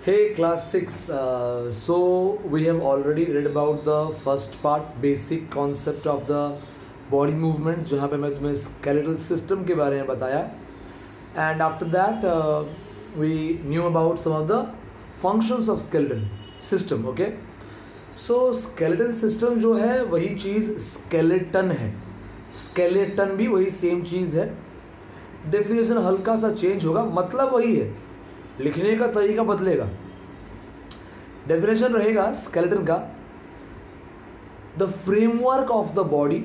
Hey, class 6. So, we have already read about the first part, basic concept of the body movement, जहाँ पे मैं तुम्हें skeletal system के बारे में बताया. And after that, we knew about some of the functions of skeleton system. Okay. So, skeleton system जो है वही चीज़ skeleton है. Skeleton भी वही same चीज़ है. Definition हल्का सा change होगा, मतलब वही है, लिखने का तरीका बदलेगा. डेफिनेशन रहेगा स्केलेटन का, the framework of the body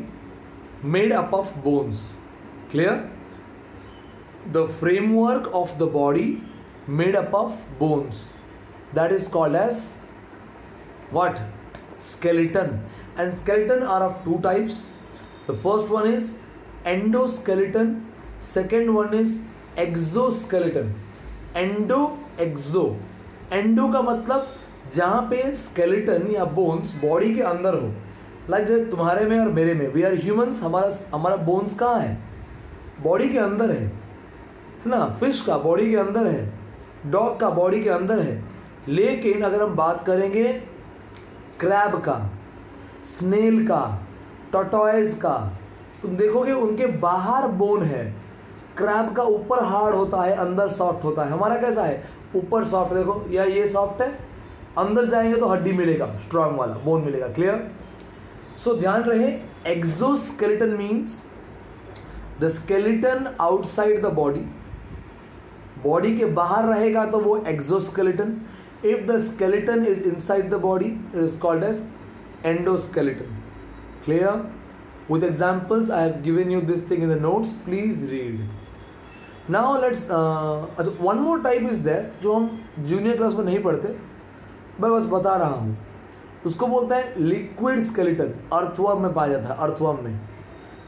made up of bones. Clear? The framework of the body made up of bones, that is called as what? Skeleton. And skeleton are of two types. The first one is endoskeleton, second one is exoskeleton. Endo, exo. Endo का मतलब जहाँ पे skeleton या bones body के अंदर हो, like जैसे तुम्हारे में और मेरे में, वी आर ह्यूमंस, हमारा बोन्स कहाँ है? बॉडी के अंदर है ना. फिश का बॉडी के अंदर है, डॉग का बॉडी के अंदर है. लेकिन अगर हम बात करेंगे क्रैब का, स्नेल का, टॉर्टोइज का, तुम देखोगे उनके बाहर बोन है. क्रैब का ऊपर हार्ड होता है, अंदर सॉफ्ट होता है. हमारा कैसा है? ऊपर सॉफ्ट, देखो, या ये सॉफ्ट है, अंदर जाएंगे तो हड्डी मिलेगा, स्ट्रॉन्ग वाला बोन मिलेगा. क्लियर? सो ध्यान रहे, exoskeleton means the skeleton outside the body. Body के बाहर रहेगा तो वो exoskeleton. If the skeleton is inside the body it is called as endoskeleton. Clear? With examples, I have given you this thing in the notes. Please read. Now let's. One more type is there जो हम junior class में नहीं पढ़ते, मैं बस बता रहा हूँ. उसको बोलते हैं लिक्विड स्केलेटन. अर्थवर्म में पाया जाता है, अर्थवर्म में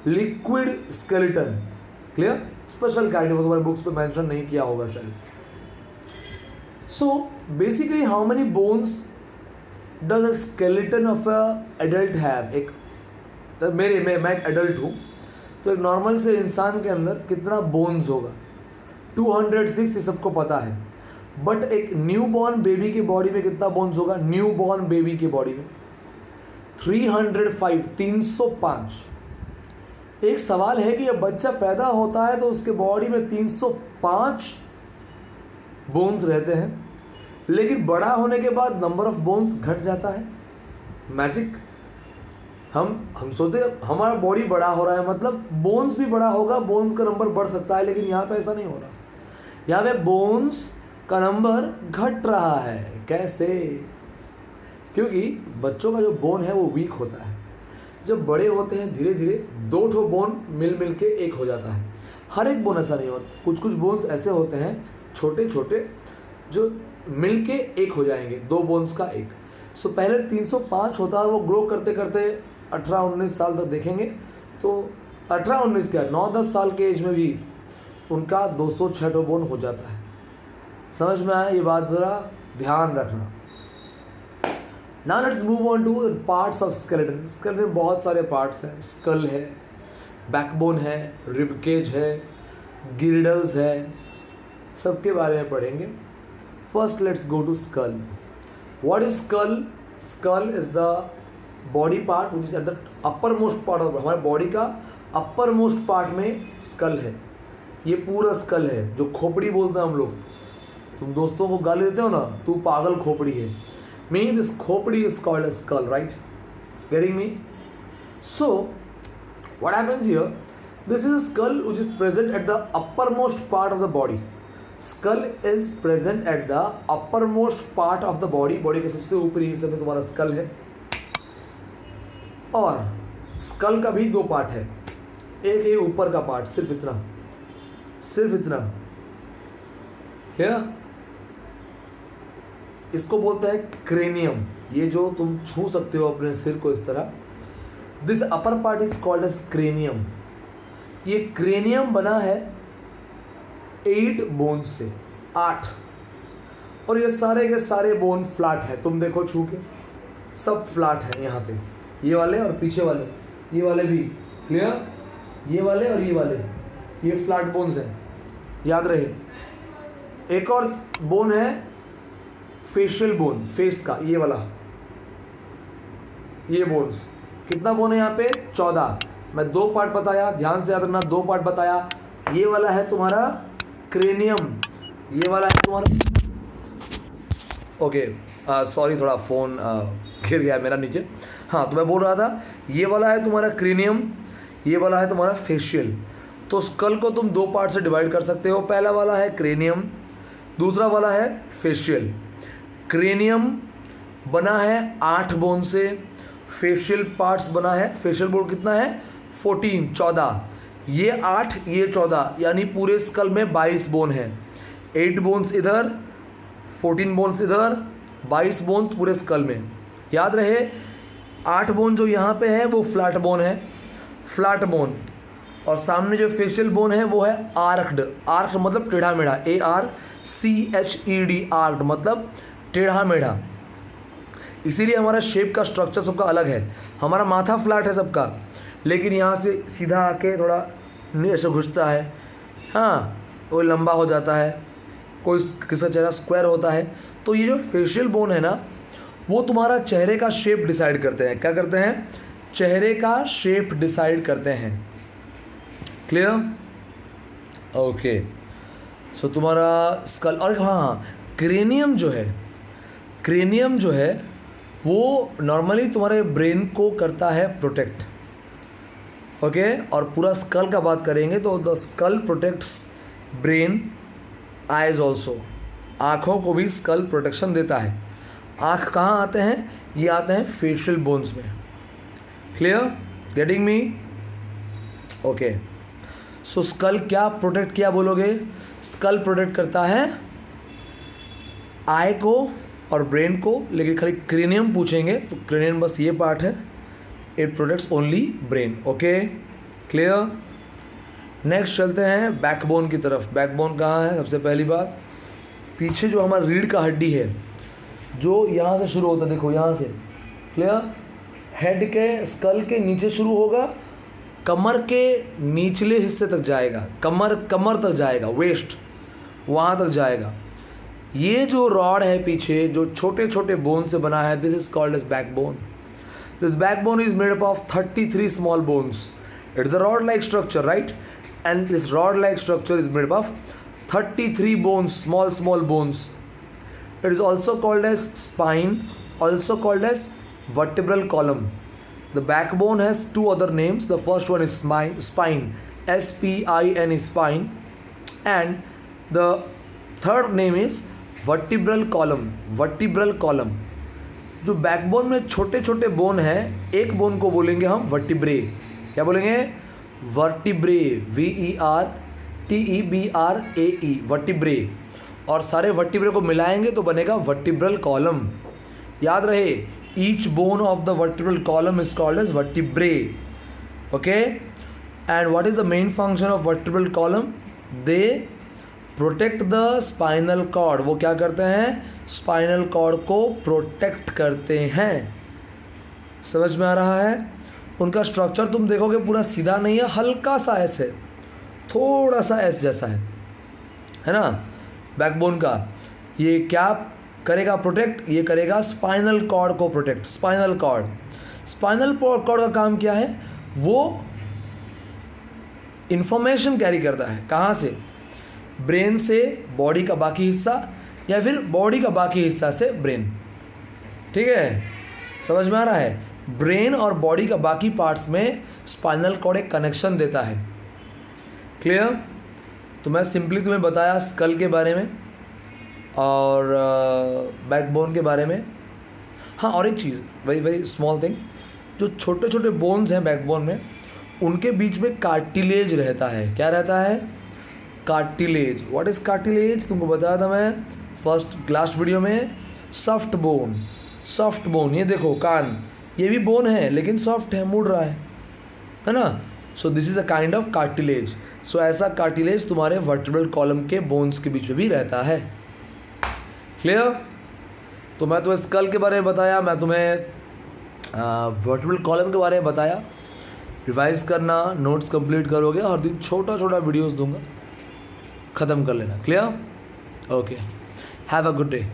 liquid skeleton. Clear? Special kind of, तुम्हारे बुक्स पे मेंशन नहीं किया होगा शायद. So basically how many bones does a skeleton of a adult have? एक मैं एक एडल्ट हूँ, तो एक नॉर्मल से इंसान के अंदर कितना बोन्स होगा? 206, ये सबको पता है. बट एक न्यू बॉर्न बेबी की बॉडी में कितना बोन्स होगा? न्यू बॉर्न बेबी की बॉडी में 305, 305. एक सवाल है कि जब बच्चा पैदा होता है तो उसके बॉडी में 305 बोन्स रहते हैं, लेकिन बड़ा होने के बाद नंबर ऑफ बोन्स घट जाता है. मैजिक. हम सोचते हमारा बॉडी बड़ा हो रहा है, मतलब बोन्स भी बड़ा होगा, बोन्स का नंबर बढ़ सकता है, लेकिन यहाँ पे ऐसा नहीं हो रहा. यहाँ पे बोन्स का नंबर घट रहा है. कैसे? क्योंकि बच्चों का जो बोन है वो वीक होता है. जब बड़े होते हैं धीरे धीरे 2 बोन मिल के एक हो जाता है. हर एक बोन ऐसा नहीं होता. कुछ बोन्स ऐसे होते हैं छोटे छोटे जो मिल के एक हो जाएंगे, 2 बोन्स का एक. सो पहले 305 होता है, वो ग्रो करते करते 18-19 साल तक देखेंगे तो 18-19 क्या, 9-10 साल के एज में भी उनका 206 बोन हो जाता है. समझ में आया? ये बात ज़रा ध्यान रखना. Now let's move on two parts of skeleton. Skeleton में बहुत सारे पार्ट्स हैं. स्कल है, बैकबोन है, रिबकेज है, गिर्डल्स है, सबके बारे में पढ़ेंगे. First let's go to skull. What is skull? Skull is the body part which is at the uppermost part of हमारे बॉडी का uppermost part में स्कल है. ये पूरा स्कल है, जो खोपड़ी बोलते हैं हम लोग. तुम दोस्तों को गाली देते हो ना, तू पागल खोपड़ी है. मीन दिस खोपड़ी is called a skull, right? Getting me? So what happens here? This is a skull which is present at the uppermost part of the body. Skull is present at the uppermost part of the body. Body के सबसे ऊपरी हिस्से में तुम्हारा school है. और school का भी 2 पार्ट है. एक है ऊपर का पार्ट, सिर्फ इतना है. इसको बोलते हैं क्रेनियम. ये जो तुम छू सकते हो अपने सिर को इस तरह, this upper part is called as cranium. ये क्रेनियम बना है 8 बोन से, 8. और ये सारे के सारे बोन फ्लैट है. तुम देखो छू के, सब फ्लैट है. यहाँ पे ये वाले और पीछे वाले, ये वाले भी. क्लियर? ये वाले और ये वाले, ये फ्लैट बोन्स हैं. याद रहे. एक और बोन है फेशियल बोन, फेस का ये वाला, ये बोन्स, कितना बोन है यहाँ पे 14। मैं 2 पार्ट बताया, ध्यान से याद रखना, 2 पार्ट बताया। ये वाला है तुम्हारा क्रेनियम, ये वाला है तुम्हारा, ओके सॉरी थोड़ा फ़ोन गिर गया मेरा नीचे। हाँ, तो मैं बोल रहा था ये वाला है तुम्हारा क्रेनियम, ये वाला है तुम्हारा फेशियल। तो स्कल को तुम 2 पार्ट से डिवाइड कर सकते हो। पहला वाला है क्रेनियम, दूसरा वाला है फेशियल। क्रेनियम बना है 8 बोन से, फेशियल पार्ट्स बना है, फेशियल बोन कितना है 14, ये 8 ये 14, यानी पूरे स्कल में 22 बोन है। 8 बोन्स इधर, 14 बोन्स इधर, 22 बोन पूरे स्कल में। याद रहे 8 बोन जो यहाँ पे है वो फ्लैट बोन है, फ्लैट बोन, और सामने जो फेशियल बोन है वो है आर्क्ड। आर्क्ड मतलब टेढ़ा मेढ़ा, ARCHED, आर्क्ड मतलब टेढ़ा मेढ़ा। इसीलिए हमारा शेप का स्ट्रक्चर सबका अलग है। हमारा माथा फ्लैट है सबका, लेकिन यहाँ से सीधा आके थोड़ा ऐसे घुसता है, हाँ वो लंबा हो जाता है, कोई किसका चेहरा स्क्वायर होता है। तो ये जो फेशियल बोन है ना, वो तुम्हारा चेहरे का शेप डिसाइड करते हैं। क्या करते हैं? चेहरे का शेप डिसाइड करते हैं। क्लियर? ओके, सो तुम्हारा स्कल, और हाँ क्रेनियम जो है, क्रेनियम जो है वो नॉर्मली तुम्हारे ब्रेन को करता है प्रोटेक्ट, ओके। और पूरा स्कल का बात करेंगे तो the skull protects brain, eyes also, आँखों को भी स्कल प्रोटेक्शन देता है। आँख कहाँ आते हैं? ये आते हैं फेशियल बोन्स में। क्लियर? Getting me? ओके, सो स्कल क्या प्रोटेक्ट किया बोलोगे? स्कल प्रोटेक्ट करता है आई को और ब्रेन को, लेकिन खाली क्रेनियम पूछेंगे तो क्रेनियम बस ये पार्ट है, it protects only brain. Okay, clear? Next चलते हैं बैकबोन की तरफ। बैकबोन कहाँ है? सबसे पहली बात, पीछे जो हमारा रीढ़ का हड्डी है, जो यहाँ से शुरू होता है, देखो यहाँ से, क्लियर? हेड के, स्कल के नीचे शुरू होगा, कमर के निचले हिस्से तक जाएगा, कमर तक जाएगा, वेस्ट वहाँ तक जाएगा। ये जो रॉड है पीछे, जो छोटे छोटे बोन से बना है, this is called as backbone. This backbone is made up of 33 small bones. It is a rod-like structure, right? And this rod-like structure is made up of 33 bones, small bones. It is also called as spine, also called as vertebral column. The backbone has 2 other names. The first one is spine, S-P-I-N-E, spine, and the third name is vertebral column, vertebral column. जो backbone में छोटे छोटे bone हैं, एक bone को बोलेंगे हम vertebrae. क्या बोलेंगे? Vertebrae, VERTEBRAE, vertebrae. और सारे वर्टिब्रे को मिलाएंगे तो बनेगा वर्टिब्रल कॉलम। याद रहे, each bone of the vertebral column is called as vertebrae. Okay, and what is the main function of vertebral column? They protect the spinal cord. वो क्या करते हैं? स्पाइनल कॉर्ड को प्रोटेक्ट करते हैं। समझ में आ रहा है? उनका स्ट्रक्चर तुम देखोगे पूरा सीधा नहीं है, हल्का सा एस है, थोड़ा सा एस जैसा है ना बैकबोन का। ये क्या करेगा? प्रोटेक्ट। ये करेगा स्पाइनल कॉर्ड को प्रोटेक्ट। स्पाइनल कॉर्ड का काम क्या है? वो इंफॉर्मेशन कैरी करता है। कहाँ से? ब्रेन से बॉडी का बाकी हिस्सा, या फिर बॉडी का बाकी हिस्सा से ब्रेन। ठीक है, समझ में आ रहा है? ब्रेन और बॉडी का बाकी पार्ट्स में स्पाइनल कॉर्ड एक कनेक्शन देता है। क्लियर? तो मैं सिंपली तुम्हें बताया स्कल के बारे में और बैकबोन के बारे में। हाँ, और एक चीज़, वेरी स्मॉल थिंग, जो छोटे छोटे बोन्स हैं बैकबोन में, उनके बीच में कार्टिलेज रहता है। क्या रहता है? कार्टिलेज। What is cartilage? तुमको बताया था मैं फर्स्ट लास्ट वीडियो में। Soft bone. ये देखो कान, ये भी बोन है लेकिन सॉफ्ट है, मुड़ रहा है ना? So this is a kind of cartilage. So ऐसा कार्टिलेज तुम्हारे वर्टिब्रल कॉलम के बोन्स के बीच में भी रहता है। क्लियर? तो मैं तुम्हें स्कल के बारे में बताया, मैं तुम्हें वर्टिब्रल कॉलम के बारे में बताया। रिवाइज करना, नोट्स कंप्लीट करोगे, हर दिन छोटा छोटा वीडियोस दूंगा, ख़त्म कर लेना। Clear? Okay, have a good day.